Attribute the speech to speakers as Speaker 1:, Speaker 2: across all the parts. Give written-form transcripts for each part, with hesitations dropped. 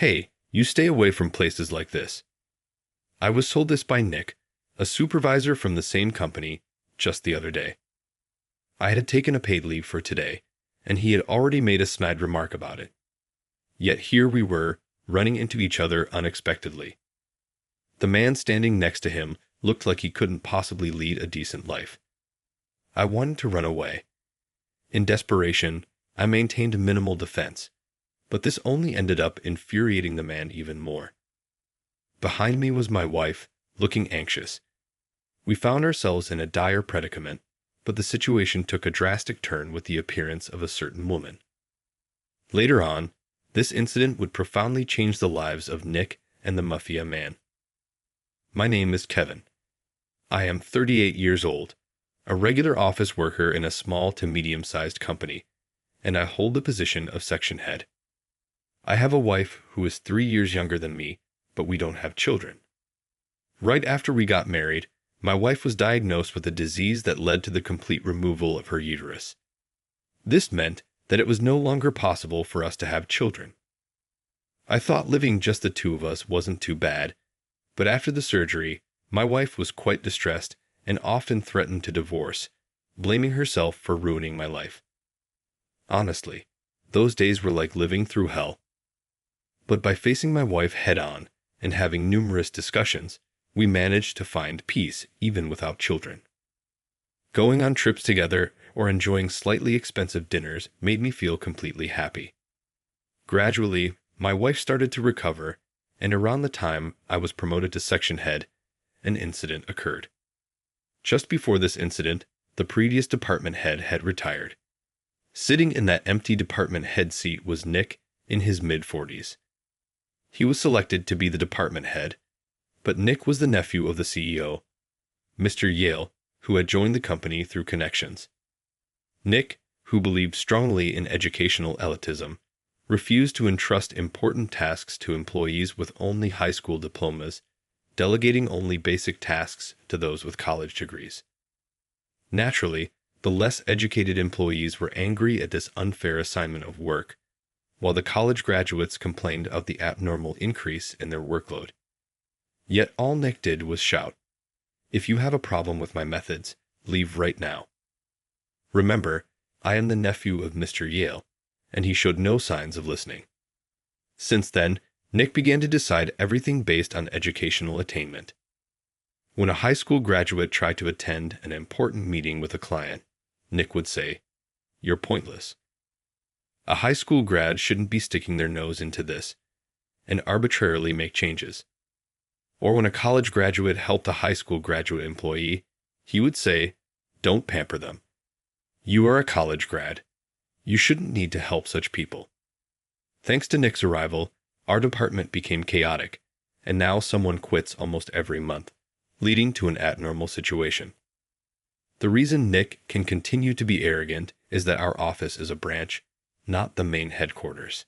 Speaker 1: Hey, you stay away from places like this. I was told this by Nick, a supervisor from the same company, just the other day. I had taken a paid leave for today, and he had already made a snide remark about it. Yet here we were, running into each other unexpectedly. The man standing next to him looked like he couldn't possibly lead a decent life. I wanted to run away. In desperation, I maintained minimal defense, but this only ended up infuriating the man even more. Behind me was my wife, looking anxious. We found ourselves in a dire predicament, but the situation took a drastic turn with the appearance of a certain woman. Later on, this incident would profoundly change the lives of Nick and the Mafia man. My name is Kevin. I am 38 years old, a regular office worker in a small to medium-sized company, and I hold the position of section head. I have a wife who is 3 years younger than me, but we don't have children. Right after we got married, my wife was diagnosed with a disease that led to the complete removal of her uterus. This meant that it was no longer possible for us to have children. I thought living just the two of us wasn't too bad, but after the surgery, my wife was quite distressed and often threatened to divorce, blaming herself for ruining my life. Honestly, those days were like living through hell. But by facing my wife head-on and having numerous discussions, we managed to find peace even without children. Going on trips together or enjoying slightly expensive dinners made me feel completely happy. Gradually, my wife started to recover, and around the time I was promoted to section head, an incident occurred. Just before this incident, the previous department head had retired. Sitting in that empty department head seat was Nick in his mid-40s. He was selected to be the department head, but Nick was the nephew of the CEO, Mr. Yale, who had joined the company through connections. Nick, who believed strongly in educational elitism, refused to entrust important tasks to employees with only high school diplomas, delegating only basic tasks to those with college degrees. Naturally, the less educated employees were angry at this unfair assignment of work, while the college graduates complained of the abnormal increase in their workload. Yet all Nick did was shout, "If you have a problem with my methods, leave right now." Remember, I am the nephew of Mr. Yale, and he showed no signs of listening. Since then, Nick began to decide everything based on educational attainment. When a high school graduate tried to attend an important meeting with a client, Nick would say, "You're pointless." A high school grad shouldn't be sticking their nose into this and arbitrarily make changes. Or when a college graduate helped a high school graduate employee, he would say, "Don't pamper them. You are a college grad. You shouldn't need to help such people." Thanks to Nick's arrival, our department became chaotic, and now someone quits almost every month, leading to an abnormal situation. The reason Nick can continue to be arrogant is that our office is a branch, not the main headquarters.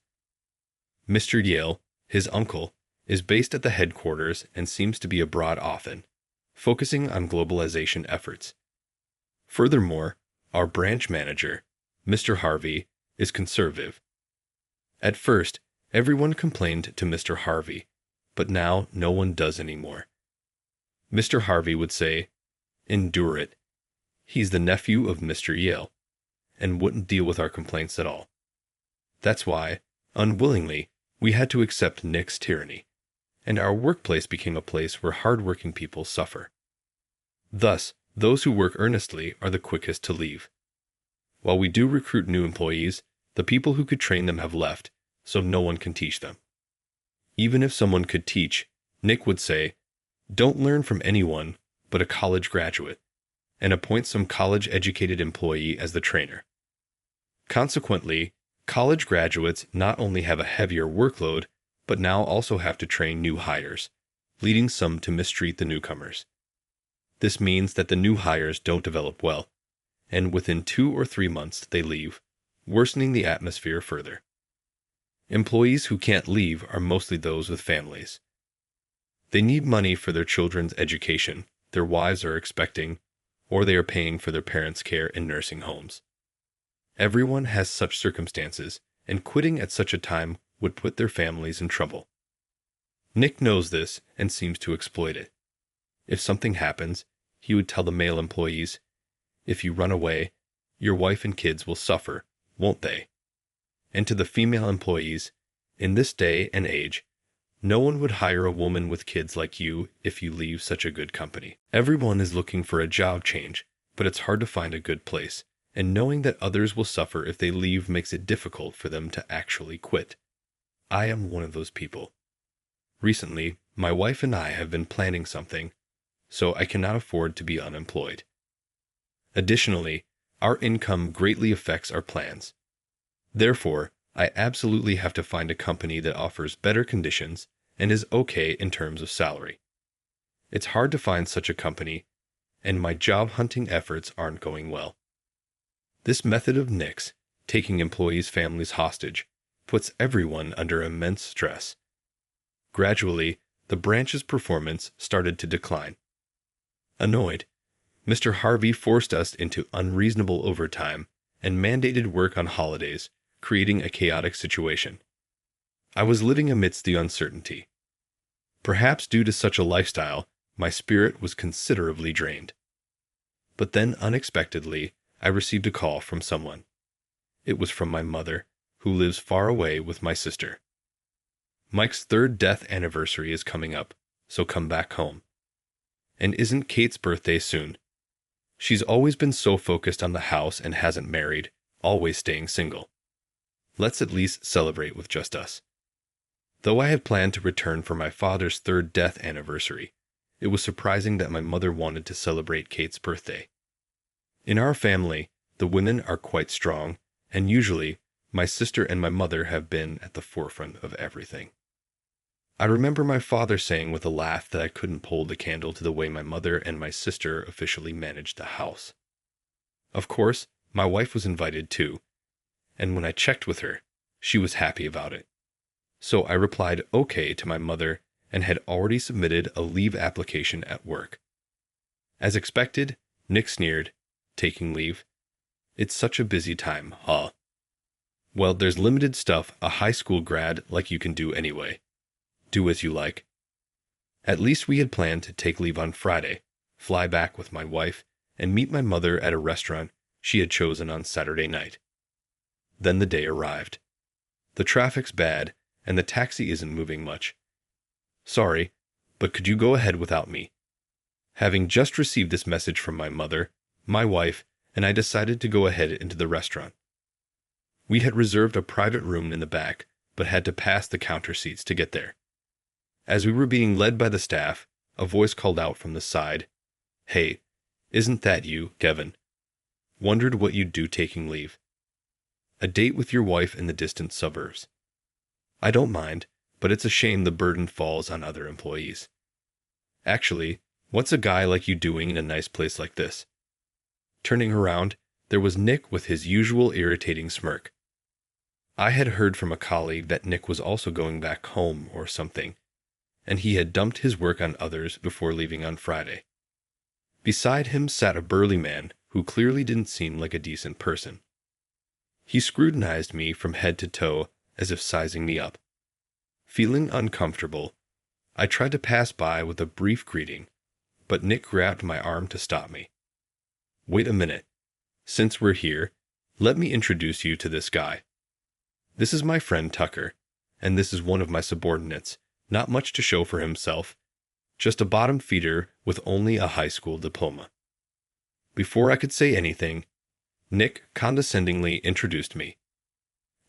Speaker 1: Mr. Yale, his uncle, is based at the headquarters and seems to be abroad often, focusing on globalization efforts. Furthermore, our branch manager, Mr. Harvey, is conservative. At first, everyone complained to Mr. Harvey, but now no one does anymore. Mr. Harvey would say, "Endure it." He's the nephew of Mr. Yale, and wouldn't deal with our complaints at all. That's why, unwillingly, we had to accept Nick's tyranny, and our workplace became a place where hard-working people suffer. Thus, those who work earnestly are the quickest to leave. While we do recruit new employees, the people who could train them have left, so no one can teach them. Even if someone could teach, Nick would say, "Don't learn from anyone but a college graduate," and appoint some college-educated employee as the trainer. Consequently, college graduates not only have a heavier workload, but now also have to train new hires, leading some to mistreat the newcomers. This means that the new hires don't develop well, and within 2 or 3 months they leave, worsening the atmosphere further. Employees who can't leave are mostly those with families. They need money for their children's education, their wives are expecting, or they are paying for their parents' care in nursing homes. Everyone has such circumstances, and quitting at such a time would put their families in trouble. Nick knows this and seems to exploit it. If something happens, he would tell the male employees, "If you run away, your wife and kids will suffer, won't they?" And to the female employees, "In this day and age, no one would hire a woman with kids like you if you leave such a good company." Everyone is looking for a job change, but it's hard to find a good place, and knowing that others will suffer if they leave makes it difficult for them to actually quit. I am one of those people. Recently, my wife and I have been planning something, so I cannot afford to be unemployed. Additionally, our income greatly affects our plans. Therefore, I absolutely have to find a company that offers better conditions and is okay in terms of salary. It's hard to find such a company, and my job hunting efforts aren't going well. This method of Nick's, taking employees' families hostage, puts everyone under immense stress. Gradually, the branch's performance started to decline. Annoyed, Mr. Harvey forced us into unreasonable overtime and mandated work on holidays, creating a chaotic situation. I was living amidst the uncertainty. Perhaps due to such a lifestyle, my spirit was considerably drained. But then, unexpectedly, I received a call from someone. It was from my mother, who lives far away with my sister. "Mike's 3rd death anniversary is coming up, so come back home. And isn't Kate's birthday soon? She's always been so focused on the house and hasn't married, always staying single. Let's at least celebrate with just us." Though I had planned to return for my father's 3rd death anniversary, it was surprising that my mother wanted to celebrate Kate's birthday. In our family, the women are quite strong, and usually, my sister and my mother have been at the forefront of everything. I remember my father saying with a laugh that I couldn't hold a candle to the way my mother and my sister officially managed the house. Of course, my wife was invited too, and when I checked with her, she was happy about it. So I replied okay to my mother and had already submitted a leave application at work. As expected, Nick sneered, "Taking leave? It's such a busy time, huh? Well, there's limited stuff a high school grad like you can do anyway. Do as you like." At least we had planned to take leave on Friday, fly back with my wife, and meet my mother at a restaurant she had chosen on Saturday night. Then the day arrived. The traffic's bad, and the taxi isn't moving much. "Sorry, but could you go ahead without me?" Having just received this message from my mother, my wife, and I decided to go ahead into the restaurant. We had reserved a private room in the back, but had to pass the counter seats to get there. As we were being led by the staff, a voice called out from the side, "Hey, isn't that you, Kevin? Wondered what you'd do taking leave. A date with your wife in the distant suburbs. I don't mind, but it's a shame the burden falls on other employees. Actually, what's a guy like you doing in a nice place like this?" Turning around, there was Nick with his usual irritating smirk. I had heard from a colleague that Nick was also going back home or something, and he had dumped his work on others before leaving on Friday. Beside him sat a burly man who clearly didn't seem like a decent person. He scrutinized me from head to toe as if sizing me up. Feeling uncomfortable, I tried to pass by with a brief greeting, but Nick grabbed my arm to stop me. "Wait a minute. Since we're here, let me introduce you to this guy. This is my friend Tucker, and this is one of my subordinates, not much to show for himself, just a bottom feeder with only a high school diploma." Before I could say anything, Nick condescendingly introduced me.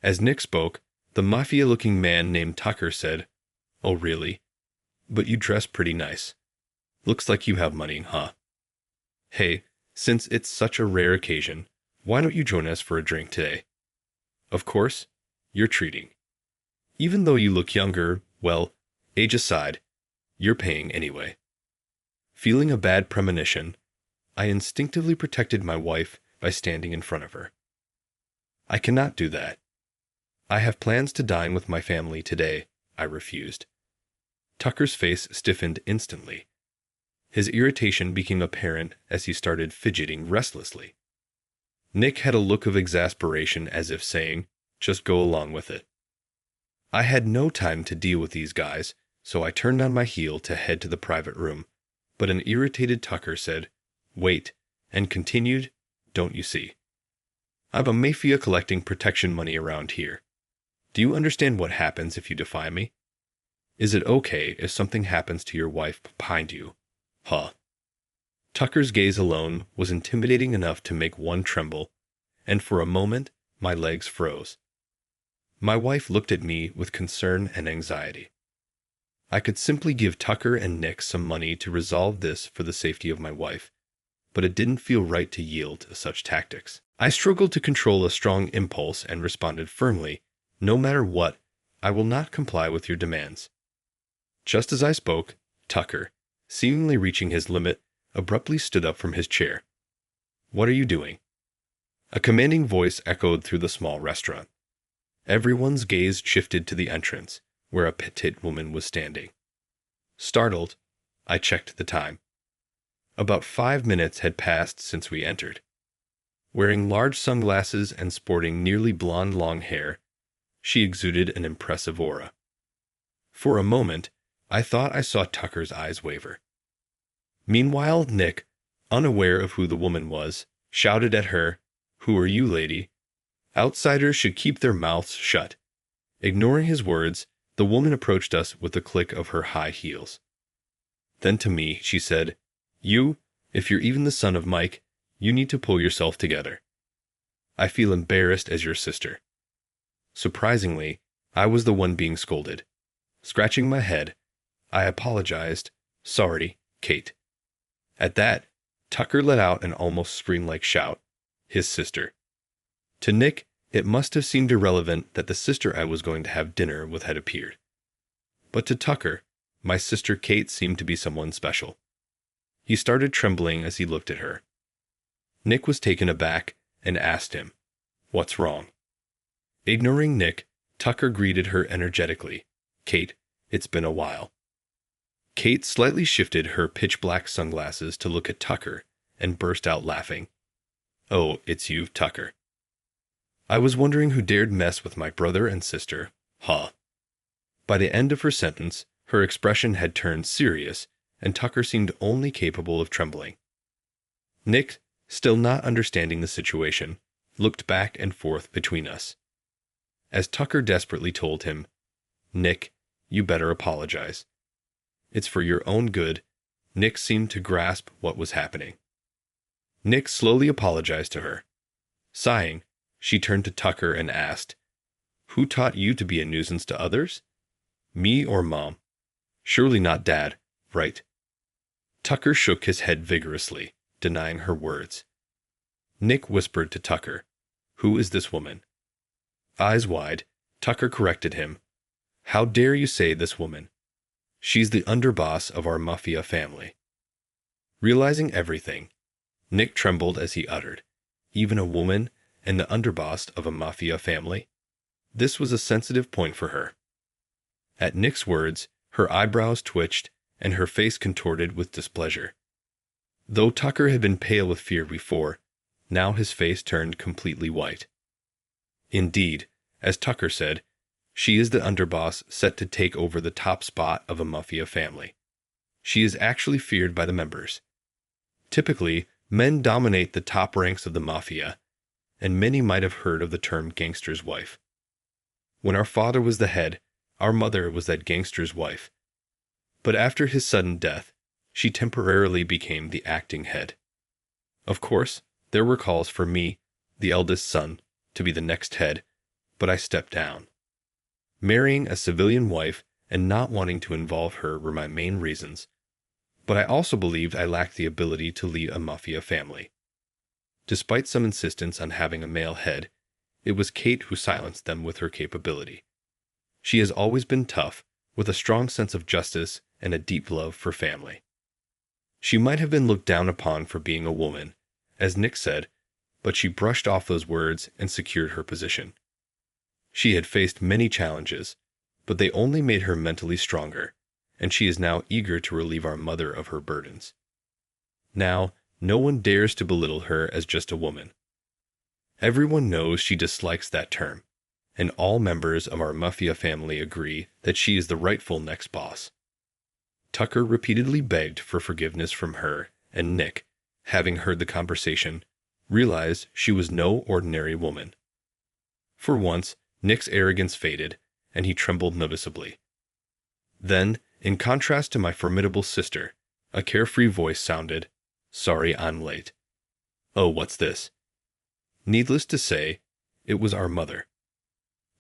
Speaker 1: As Nick spoke, the Mafia-looking man named Tucker said, "Oh really? But you dress pretty nice. Looks like you have money, huh? Hey, since it's such a rare occasion, why don't you join us for a drink today? Of course, you're treating. Even though you look younger, well, age aside, you're paying anyway." Feeling a bad premonition, I instinctively protected my wife by standing in front of her. "I cannot do that. I have plans to dine with my family today," I refused. Tucker's face stiffened instantly. His irritation became apparent as he started fidgeting restlessly. Nick had a look of exasperation as if saying, "Just go along with it." I had no time to deal with these guys, so I turned on my heel to head to the private room. But an irritated Tucker said, "Wait," and continued, "Don't you see? I'm a Mafia collecting protection money around here. Do you understand what happens if you defy me? Is it okay if something happens to your wife behind you? Huh?" Tucker's gaze alone was intimidating enough to make one tremble, and for a moment my legs froze. My wife looked at me with concern and anxiety. I could simply give Tucker and Nick some money to resolve this for the safety of my wife, but it didn't feel right to yield to such tactics. I struggled to control a strong impulse and responded firmly, "No matter what, I will not comply with your demands." Just as I spoke, Tucker, seemingly reaching his limit, abruptly stood up from his chair. "What are you doing?" A commanding voice echoed through the small restaurant. Everyone's gaze shifted to the entrance, where a petite woman was standing. Startled, I checked the time. About 5 minutes had passed since we entered. Wearing large sunglasses and sporting nearly blonde long hair, she exuded an impressive aura. For a moment, I thought I saw Tucker's eyes waver. Meanwhile, Nick, unaware of who the woman was, shouted at her, "Who are you, lady? Outsiders should keep their mouths shut." Ignoring his words, the woman approached us with a click of her high heels. Then to me, she said, "You, if you're even the son of Mike, you need to pull yourself together. I feel embarrassed as your sister." Surprisingly, I was the one being scolded. Scratching my head, I apologized, "Sorry, Kate." At that, Tucker let out an almost scream-like shout, "His sister." To Nick, it must have seemed irrelevant that the sister I was going to have dinner with had appeared. But to Tucker, my sister Kate seemed to be someone special. He started trembling as he looked at her. Nick was taken aback and asked him, "What's wrong?" Ignoring Nick, Tucker greeted her energetically, "Kate, it's been a while." Kate slightly shifted her pitch-black sunglasses to look at Tucker and burst out laughing. "Oh, it's you, Tucker. I was wondering who dared mess with my brother and sister, huh?" By the end of her sentence, her expression had turned serious, and Tucker seemed only capable of trembling. Nick, still not understanding the situation, looked back and forth between us. As Tucker desperately told him, "Nick, you better apologize. It's for your own good," Nick seemed to grasp what was happening. Nick slowly apologized to her. Sighing, she turned to Tucker and asked, "Who taught you to be a nuisance to others? Me or Mom? Surely not Dad, right?" Tucker shook his head vigorously, denying her words. Nick whispered to Tucker, "Who is this woman?" Eyes wide, Tucker corrected him, "How dare you say this woman? She's the underboss of our Mafia family." Realizing everything, Nick trembled as he uttered, "Even a woman and the underboss of a Mafia family?" This was a sensitive point for her. At Nick's words, her eyebrows twitched and her face contorted with displeasure. Though Tucker had been pale with fear before, now his face turned completely white. Indeed, as Tucker said, she is the underboss set to take over the top spot of a Mafia family. She is actually feared by the members. Typically, men dominate the top ranks of the Mafia, and many might have heard of the term gangster's wife. When our father was the head, our mother was that gangster's wife. But after his sudden death, she temporarily became the acting head. Of course, there were calls for me, the eldest son, to be the next head, but I stepped down. Marrying a civilian wife and not wanting to involve her were my main reasons, but I also believed I lacked the ability to lead a Mafia family. Despite some insistence on having a male head, it was Kate who silenced them with her capability. She has always been tough, with a strong sense of justice and a deep love for family. She might have been looked down upon for being a woman, as Nick said, but she brushed off those words and secured her position. She had faced many challenges, but they only made her mentally stronger, and she is now eager to relieve our mother of her burdens. Now, no one dares to belittle her as just a woman. Everyone knows she dislikes that term, and all members of our Mafia family agree that she is the rightful next boss. Tucker repeatedly begged for forgiveness from her, and Nick, having heard the conversation, realized she was no ordinary woman. For once, Nick's arrogance faded, and he trembled noticeably. Then, in contrast to my formidable sister, a carefree voice sounded, "Sorry I'm late." Oh, what's this? Needless to say, it was our mother.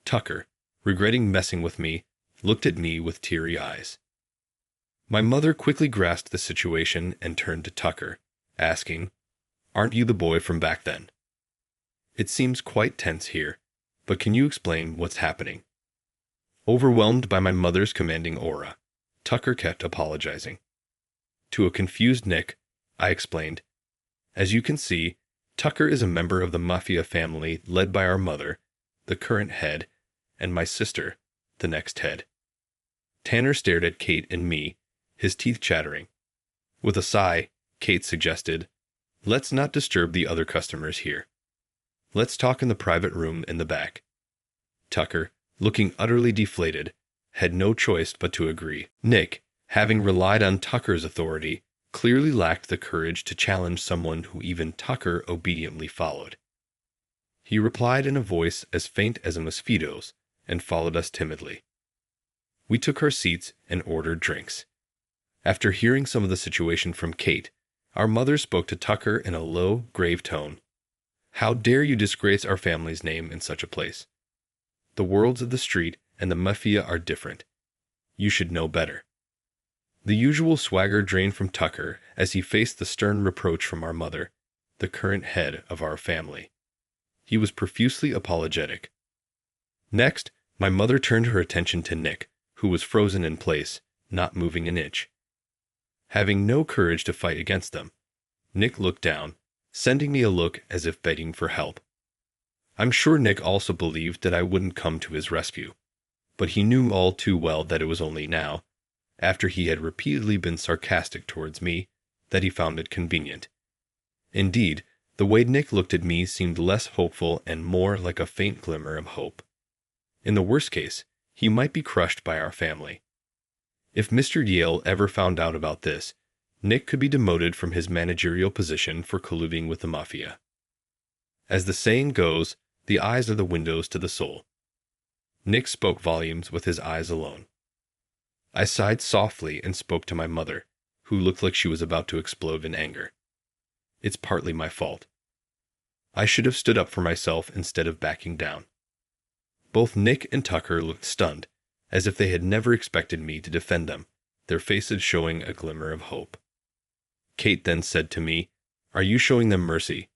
Speaker 1: Tucker, regretting messing with me, looked at me with teary eyes. My mother quickly grasped the situation and turned to Tucker, asking, "Aren't you the boy from back then?" It seems quite tense here, but can you explain what's happening? Overwhelmed by my mother's commanding aura, Tucker kept apologizing. To a confused Nick, I explained, "As you can see, Tucker is a member of the Mafia family led by our mother, the current head, and my sister, the next head." Tanner stared at Kate and me, his teeth chattering. With a sigh, Kate suggested, "Let's not disturb the other customers here. Let's talk in the private room in the back." Tucker, looking utterly deflated, had no choice but to agree. Nick, having relied on Tucker's authority, clearly lacked the courage to challenge someone who even Tucker obediently followed. He replied in a voice as faint as a mosquito's and followed us timidly. We took our seats and ordered drinks. After hearing some of the situation from Kate, our mother spoke to Tucker in a low, grave tone. "How dare you disgrace our family's name in such a place? The worlds of the street and the Mafia are different. You should know better." The usual swagger drained from Tucker as he faced the stern reproach from our mother, the current head of our family. He was profusely apologetic. Next, my mother turned her attention to Nick, who was frozen in place, not moving an inch. Having no courage to fight against them, Nick looked down, sending me a look as if begging for help. I'm sure Nick also believed that I wouldn't come to his rescue, but he knew all too well that it was only now, after he had repeatedly been sarcastic towards me, that he found it convenient. Indeed, the way Nick looked at me seemed less hopeful and more like a faint glimmer of hope. In the worst case, he might be crushed by our family. If Mr. Yale ever found out about this, Nick could be demoted from his managerial position for colluding with the Mafia. As the saying goes, the eyes are the windows to the soul. Nick spoke volumes with his eyes alone. I sighed softly and spoke to my mother, who looked like she was about to explode in anger. It's partly my fault. I should have stood up for myself instead of backing down. Both Nick and Tucker looked stunned, as if they had never expected me to defend them, their faces showing a glimmer of hope. Kate then said to me, "Are you showing them mercy?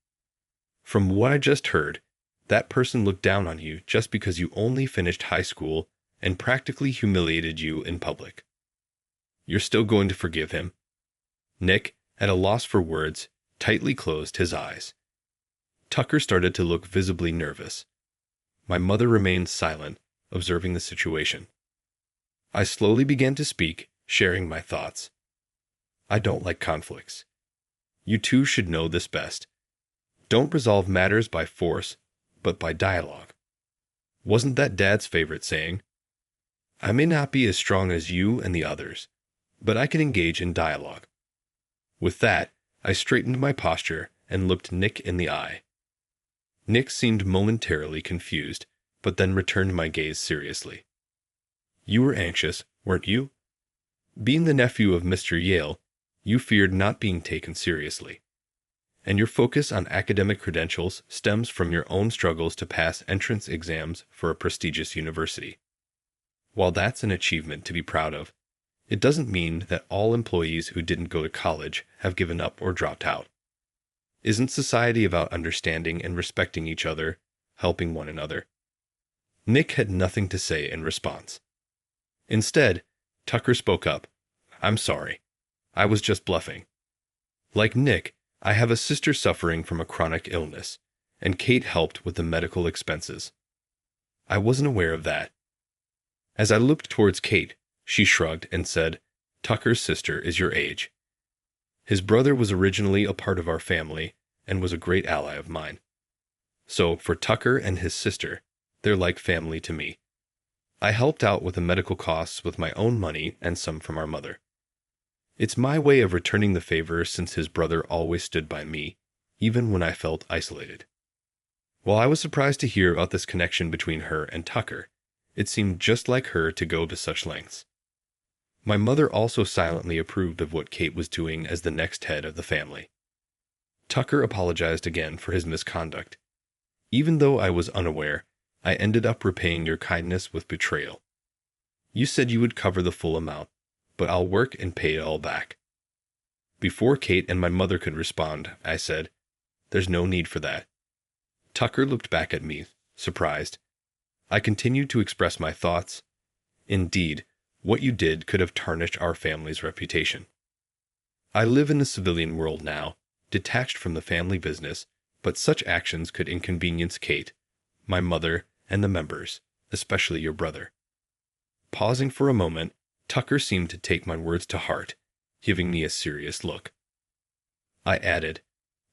Speaker 1: From what I just heard, that person looked down on you just because you only finished high school and practically humiliated you in public. You're still going to forgive him?" Nick, at a loss for words, tightly closed his eyes. Tucker started to look visibly nervous. My mother remained silent, observing the situation. I slowly began to speak, sharing my thoughts. I don't like conflicts. You two should know this best. Don't resolve matters by force, but by dialogue. Wasn't that Dad's favorite saying? I may not be as strong as you and the others, but I can engage in dialogue. With that, I straightened my posture and looked Nick in the eye. Nick seemed momentarily confused, but then returned my gaze seriously. You were anxious, weren't you? Being the nephew of Mr. Yale, you feared not being taken seriously. And your focus on academic credentials stems from your own struggles to pass entrance exams for a prestigious university. While that's an achievement to be proud of, it doesn't mean that all employees who didn't go to college have given up or dropped out. Isn't society about understanding and respecting each other, helping one another? Nick had nothing to say in response. Instead, Tucker spoke up. I'm sorry. I was just bluffing. Like Nick, I have a sister suffering from a chronic illness, and Kate helped with the medical expenses. I wasn't aware of that. As I looked towards Kate, she shrugged and said, Tucker's sister is your age. His brother was originally a part of our family and was a great ally of mine. So, for Tucker and his sister, They're like family to me. I helped out with the medical costs with my own money and some from our mother. It's my way of returning the favor since his brother always stood by me, even when I felt isolated. While I was surprised to hear about this connection between her and Tucker, it seemed just like her to go to such lengths. My mother also silently approved of what Kate was doing as the next head of the family. Tucker apologized again for his misconduct. Even though I was unaware, I ended up repaying your kindness with betrayal. You said you would cover the full amount, but I'll work and pay it all back. Before Kate and my mother could respond, I said, "There's no need for that." Tucker looked back at me, surprised. I continued to express my thoughts. Indeed, what you did could have tarnished our family's reputation. I live in the civilian world now, detached from the family business, but such actions could inconvenience Kate, my mother, and the members, especially your brother. Pausing for a moment, Tucker seemed to take my words to heart, giving me a serious look. I added,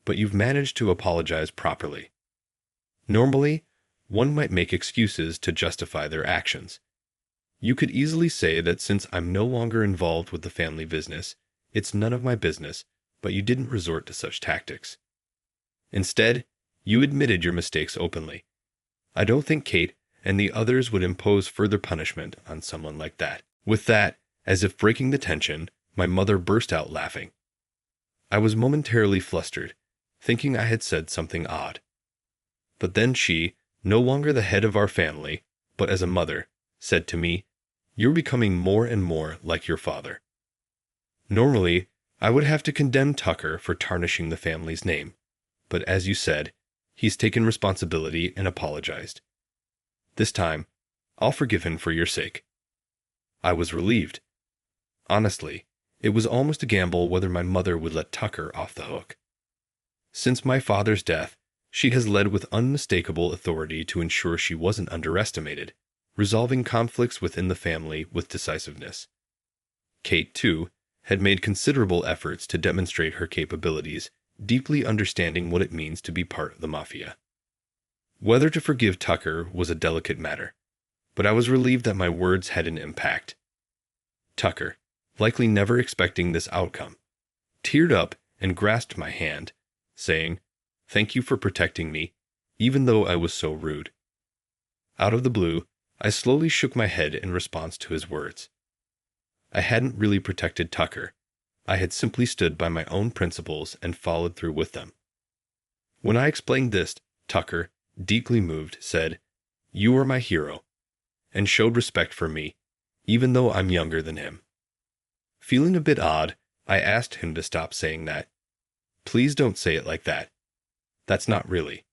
Speaker 1: "But you've managed to apologize properly. Normally, one might make excuses to justify their actions. You could easily say that since I'm no longer involved with the family business, it's none of my business, but you didn't resort to such tactics. Instead, you admitted your mistakes openly. I don't think Kate and the others would impose further punishment on someone like that." With that, as if breaking the tension, my mother burst out laughing. I was momentarily flustered, thinking I had said something odd. But then she, no longer the head of our family, but as a mother, said to me, "You're becoming more and more like your father." Normally, I would have to condemn Tucker for tarnishing the family's name, but as you said, he's taken responsibility and apologized. This time, I'll forgive him for your sake. I was relieved. Honestly, it was almost a gamble whether my mother would let Tucker off the hook. Since my father's death, she has led with unmistakable authority to ensure she wasn't underestimated, resolving conflicts within the family with decisiveness. Kate, too, had made considerable efforts to demonstrate her capabilities, deeply understanding what it means to be part of the Mafia. Whether to forgive Tucker was a delicate matter, but I was relieved that my words had an impact. Tucker, likely never expecting this outcome, teared up and grasped my hand, saying, "Thank you for protecting me, even though I was so rude." Out of the blue, I slowly shook my head in response to his words. I hadn't really protected Tucker. I had simply stood by my own principles and followed through with them. When I explained this, Tucker, deeply moved, said, "You are my hero," and showed respect for me, even though I'm younger than him. Feeling a bit odd, I asked him to stop saying that. "Please don't say it like that. That's not really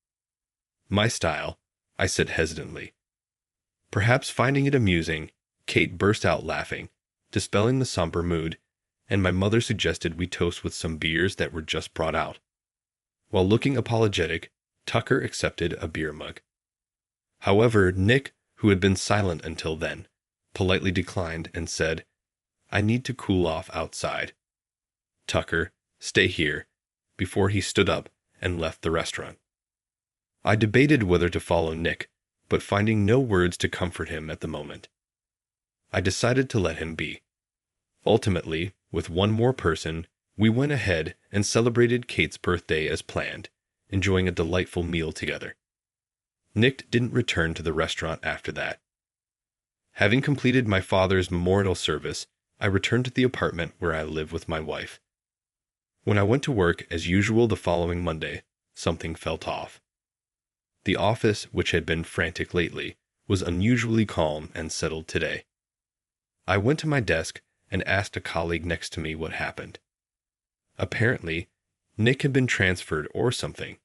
Speaker 1: my style," I said hesitantly. Perhaps finding it amusing, Kate burst out laughing, dispelling the somber mood, and my mother suggested we toast with some beers that were just brought out. While looking apologetic, Tucker accepted a beer mug. However, Nick, who had been silent until then, politely declined and said, "I need to cool off outside. Tucker, stay here," before he stood up and left the restaurant. I debated whether to follow Nick, but finding no words to comfort him at the moment, I decided to let him be. Ultimately, with one more person, we went ahead and celebrated Kate's birthday as planned, enjoying a delightful meal together. Nick didn't return to the restaurant after that. Having completed my father's memorial service, I returned to the apartment where I live with my wife. When I went to work as usual the following Monday, something felt off. The office, which had been frantic lately, was unusually calm and settled today. I went to my desk and asked a colleague next to me what happened. Apparently, Nick had been transferred or something,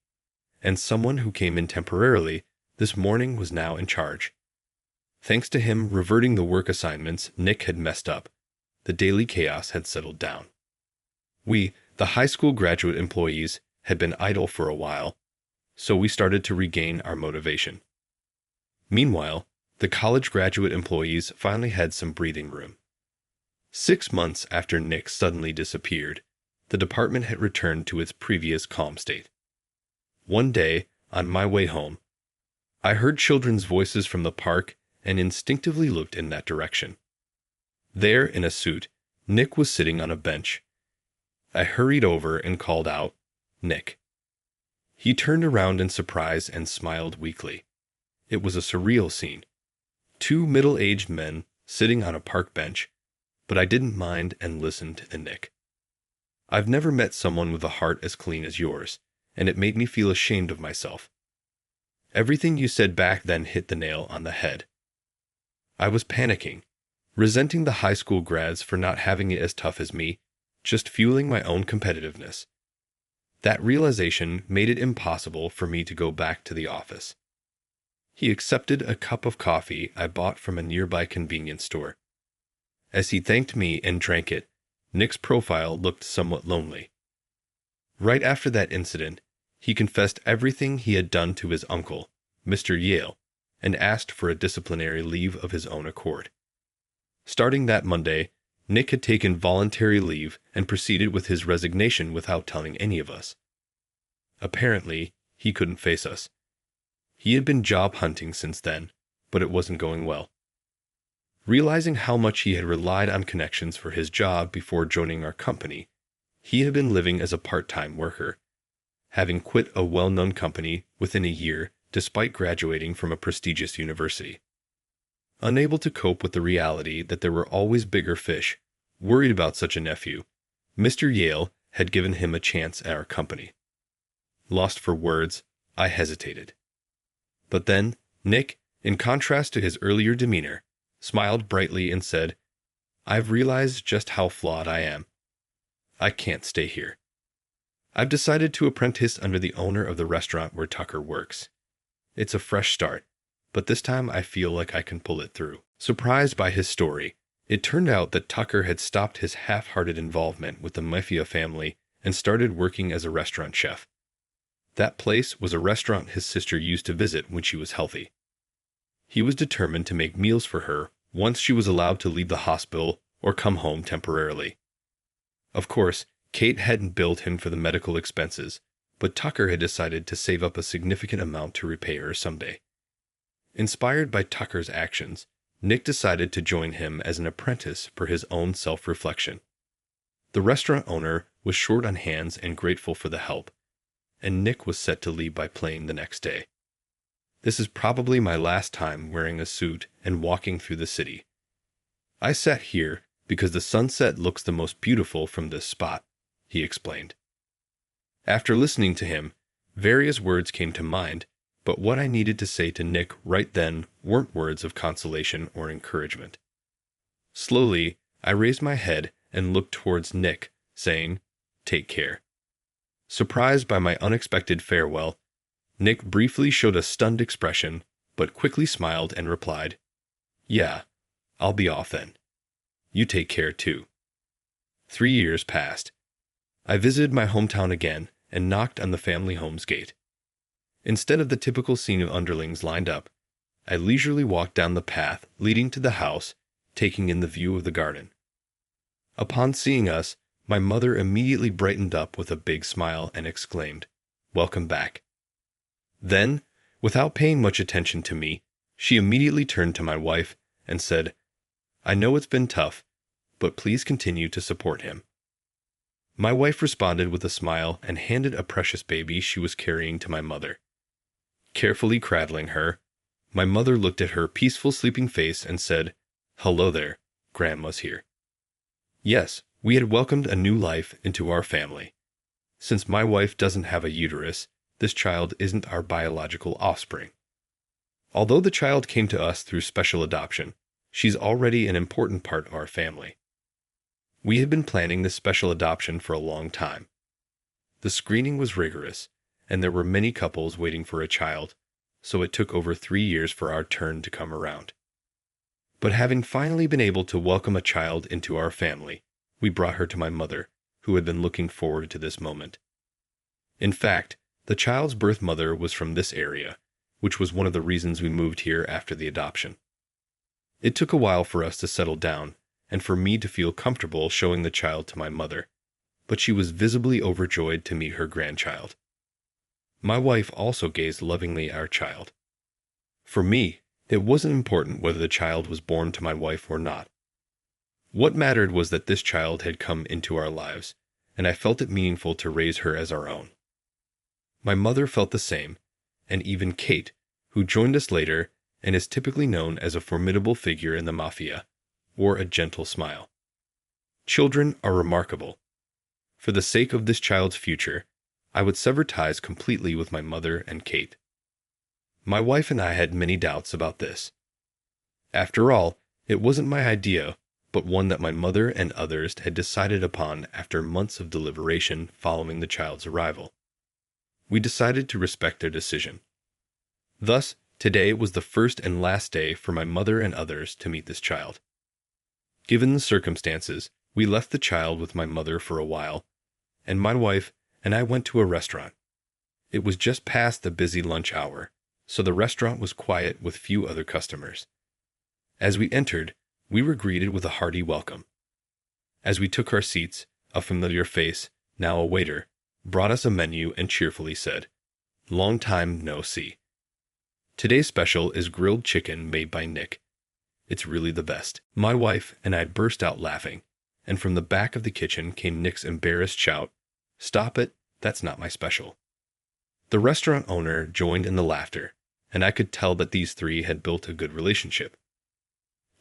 Speaker 1: and someone who came in temporarily this morning was now in charge. Thanks to him reverting the work assignments Nick had messed up, the daily chaos had settled down. We, the high school graduate employees, had been idle for a while, so we started to regain our motivation. Meanwhile, the college graduate employees finally had some breathing room. 6 months after Nick suddenly disappeared, the department had returned to its previous calm state. One day, on my way home, I heard children's voices from the park and instinctively looked in that direction. There, in a suit, Nick was sitting on a bench. I hurried over and called out, "Nick." He turned around in surprise and smiled weakly. It was a surreal scene. Two middle-aged men sitting on a park bench, but I didn't mind and listened to Nick. "I've never met someone with a heart as clean as yours, and it made me feel ashamed of myself. Everything you said back then hit the nail on the head." I was panicking, resenting the high school grads for not having it as tough as me, just fueling my own competitiveness. That realization made it impossible for me to go back to the office. He accepted a cup of coffee I bought from a nearby convenience store. As he thanked me and drank it, Nick's profile looked somewhat lonely. Right after that incident, he confessed everything he had done to his uncle, Mr. Yale, and asked for a disciplinary leave of his own accord. Starting that Monday, Nick had taken voluntary leave and proceeded with his resignation without telling any of us. Apparently, he couldn't face us. He had been job hunting since then, but it wasn't going well. Realizing how much he had relied on connections for his job before joining our company, he had been living as a part-time worker, having quit a well-known company within a year despite graduating from a prestigious university. Unable to cope with the reality that there were always bigger fish, worried about such a nephew, Mr. Yale had given him a chance at our company. Lost for words, I hesitated. But then, Nick, in contrast to his earlier demeanor, smiled brightly and said, "I've realized just how flawed I am. I can't stay here. I've decided to apprentice under the owner of the restaurant where Tucker works. It's a fresh start, but this time I feel like I can pull it through." Surprised by his story, it turned out that Tucker had stopped his half-hearted involvement with the Mafia family and started working as a restaurant chef. That place was a restaurant his sister used to visit when she was healthy. He was determined to make meals for her once she was allowed to leave the hospital or come home temporarily. Of course, Kate hadn't billed him for the medical expenses, but Tucker had decided to save up a significant amount to repay her someday. Inspired by Tucker's actions, Nick decided to join him as an apprentice for his own self-reflection. The restaurant owner was short on hands and grateful for the help, and Nick was set to leave by plane the next day. "This is probably my last time wearing a suit and walking through the city. I sat here because the sunset looks the most beautiful from this spot," he explained. After listening to him, various words came to mind, but what I needed to say to Nick right then weren't words of consolation or encouragement. Slowly, I raised my head and looked towards Nick, saying, "Take care." Surprised by my unexpected farewell, Nick briefly showed a stunned expression, but quickly smiled and replied, "Yeah, I'll be off then. You take care too." 3 years passed. I visited my hometown again and knocked on the family home's gate. Instead of the typical scene of underlings lined up, I leisurely walked down the path leading to the house, taking in the view of the garden. Upon seeing us, my mother immediately brightened up with a big smile and exclaimed, "Welcome back." Then, without paying much attention to me, she immediately turned to my wife and said, "I know it's been tough, but please continue to support him." My wife responded with a smile and handed a precious baby she was carrying to my mother. Carefully cradling her, my mother looked at her peaceful sleeping face and said, "Hello there, Grandma's here." Yes, we had welcomed a new life into our family. Since my wife doesn't have a uterus, this child isn't our biological offspring. Although the child came to us through special adoption, she's already an important part of our family. We had been planning this special adoption for a long time. The screening was rigorous, and there were many couples waiting for a child, so it took over 3 years for our turn to come around. But having finally been able to welcome a child into our family, we brought her to my mother, who had been looking forward to this moment. In fact, the child's birth mother was from this area, which was one of the reasons we moved here after the adoption. It took a while for us to settle down, and for me to feel comfortable showing the child to my mother, but she was visibly overjoyed to meet her grandchild. My wife also gazed lovingly at our child. For me, it wasn't important whether the child was born to my wife or not. What mattered was that this child had come into our lives, and I felt it meaningful to raise her as our own. My mother felt the same, and even Kate, who joined us later and is typically known as a formidable figure in the Mafia, wore a gentle smile. Children are remarkable. For the sake of this child's future, I would sever ties completely with my mother and Kate. My wife and I had many doubts about this. After all, it wasn't my idea, but one that my mother and others had decided upon after months of deliberation following the child's arrival. We decided to respect their decision. Thus, today was the first and last day for my mother and others to meet this child. Given the circumstances, we left the child with my mother for a while, and my wife and I went to a restaurant. It was just past the busy lunch hour, so the restaurant was quiet with few other customers. As we entered, we were greeted with a hearty welcome. As we took our seats, a familiar face, now a waiter, brought us a menu and cheerfully said, "Long time no see. Today's special is grilled chicken made by Nick. It's really the best." My wife and I burst out laughing, and from the back of the kitchen came Nick's embarrassed shout, "Stop it, that's not my special." The restaurant owner joined in the laughter, and I could tell that these three had built a good relationship.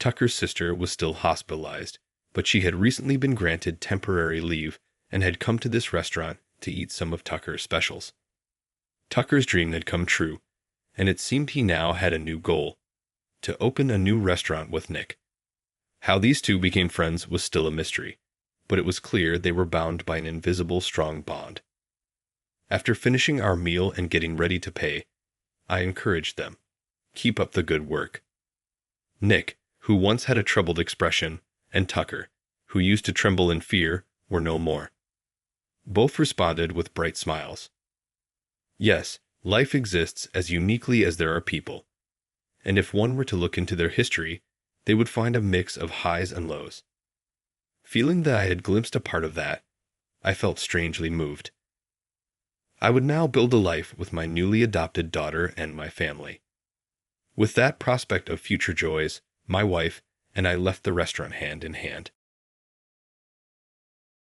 Speaker 1: Tucker's sister was still hospitalized, but she had recently been granted temporary leave and had come to this restaurant to eat some of Tucker's specials. Tucker's dream had come true, and it seemed he now had a new goal: to open a new restaurant with Nick. How these two became friends was still a mystery, but it was clear they were bound by an invisible strong bond. After finishing our meal and getting ready to pay, I encouraged them. Keep up the good work. Nick, who once had a troubled expression, and Tucker, who used to tremble in fear, were no more. Both responded with bright smiles. Yes, life exists as uniquely as there are people, and if one were to look into their history, they would find a mix of highs and lows. Feeling that I had glimpsed a part of that, I felt strangely moved. I would now build a life with my newly adopted daughter and my family. With that prospect of future joys, my wife and I left the restaurant hand in hand.